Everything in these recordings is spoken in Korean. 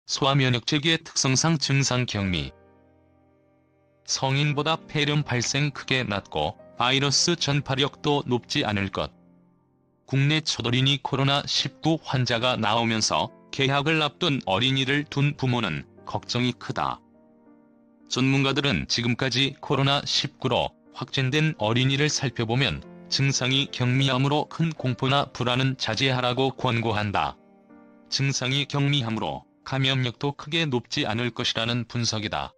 소아면역체계의 특성상 증상 격리. 성인보다 폐렴 발생 크게 낮고 바이러스 전파력도 높지 않을 것. 국내 첫 어린이 코로나19 환자가 나오면서 개학을 앞둔 어린이를 둔 부모는 걱정이 크다. 전문가들은 지금까지 코로나19로 확진된 어린이를 살펴보면 증상이 경미하므로 큰 공포나 불안은 자제하라고 권고한다. 증상이 경미하므로 감염력도 크게 높지 않을 것이라는 분석이다.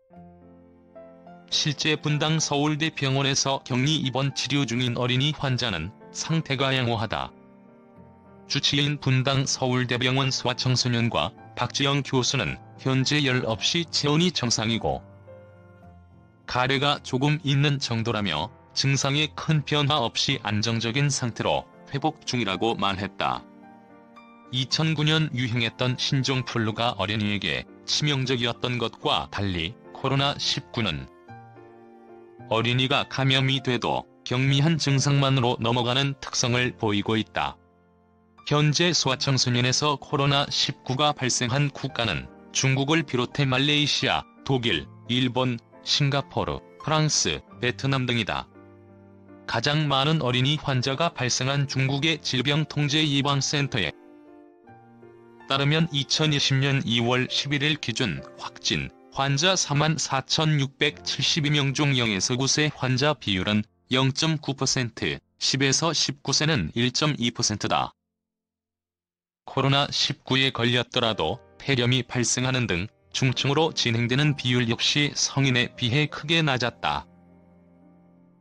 실제 분당 서울대병원에서 격리 입원 치료 중인 어린이 환자는 상태가 양호하다. 주치의인 분당 서울대병원 소아청소년과 박지영 교수는 현재 열 없이 체온이 정상이고 가래가 조금 있는 정도라며 증상에 큰 변화 없이 안정적인 상태로 회복 중이라고 말했다. 2009년 유행했던 신종플루가 어린이에게 치명적이었던 것과 달리 코로나19는 어린이가 감염이 돼도 경미한 증상만으로 넘어가는 특성을 보이고 있다. 현재 소아청소년에서 코로나19가 발생한 국가는 중국을 비롯해 말레이시아, 독일, 일본, 싱가포르, 프랑스, 베트남 등이다. 가장 많은 어린이 환자가 발생한 중국의 질병통제예방센터에 따르면 2020년 2월 11일 기준 확진 환자 44,672명 중 0에서 9세 환자 비율은 0.9%, 10에서 19세는 1.2%다. 코로나19에 걸렸더라도 폐렴이 발생하는 등 중증으로 진행되는 비율 역시 성인에 비해 크게 낮았다.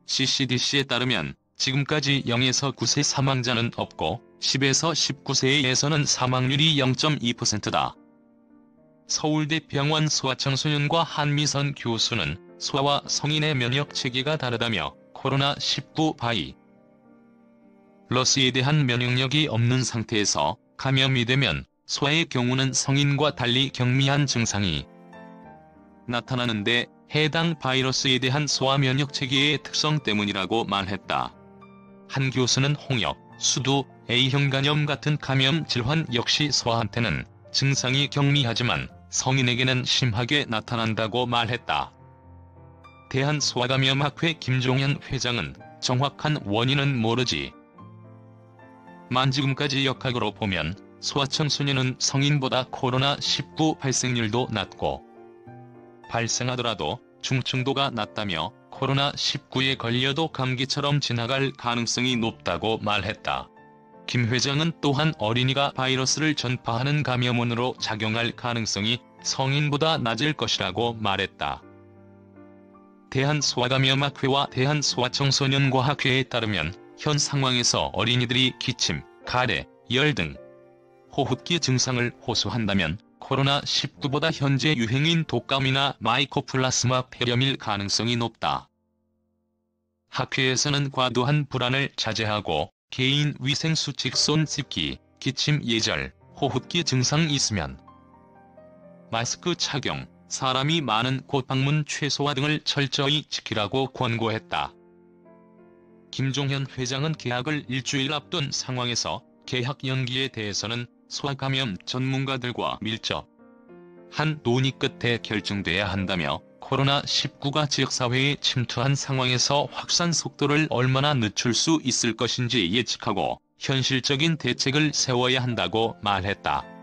CCDC에 따르면 지금까지 0에서 9세 사망자는 없고 10에서 19세에서는 사망률이 0.2%다. 서울대병원 소아청소년과 한미선 교수는 소아와 성인의 면역체계가 다르다며 코로나19 바이러스에 대한 면역력이 없는 상태에서 감염이 되면 소아의 경우는 성인과 달리 경미한 증상이 나타나는데 해당 바이러스에 대한 소아 면역체계의 특성 때문이라고 말했다. 한 교수는 홍역, 수두, A형 간염 같은 감염 질환 역시 소아한테는 증상이 경미하지만 성인에게는 심하게 나타난다고 말했다. 대한소아감염학회 김종현 회장은 정확한 원인은 모르지. 만 지금까지 역학으로 보면 소아청소년은 성인보다 코로나19 발생률도 낮고 발생하더라도 중증도가 낮다며 코로나19에 걸려도 감기처럼 지나갈 가능성이 높다고 말했다. 김 회장은 또한 어린이가 바이러스를 전파하는 감염원으로 작용할 가능성이 성인보다 낮을 것이라고 말했다. 대한소아감염학회와 대한소아청소년과학회에 따르면 현 상황에서 어린이들이 기침, 가래, 열 등 호흡기 증상을 호소한다면 코로나19보다 현재 유행인 독감이나 마이코플라스마 폐렴일 가능성이 높다. 학회에서는 과도한 불안을 자제하고 개인 위생 수칙 손 씻기, 기침 예절, 호흡기 증상 있으면 마스크 착용, 사람이 많은 곳 방문 최소화 등을 철저히 지키라고 권고했다. 김종현 회장은 개학을 일주일 앞둔 상황에서 개학 연기에 대해서는 소아감염 전문가들과 밀접한 논의 끝에 결정돼야 한다며 코로나19가 지역사회에 침투한 상황에서 확산 속도를 얼마나 늦출 수 있을 것인지 예측하고 현실적인 대책을 세워야 한다고 말했다.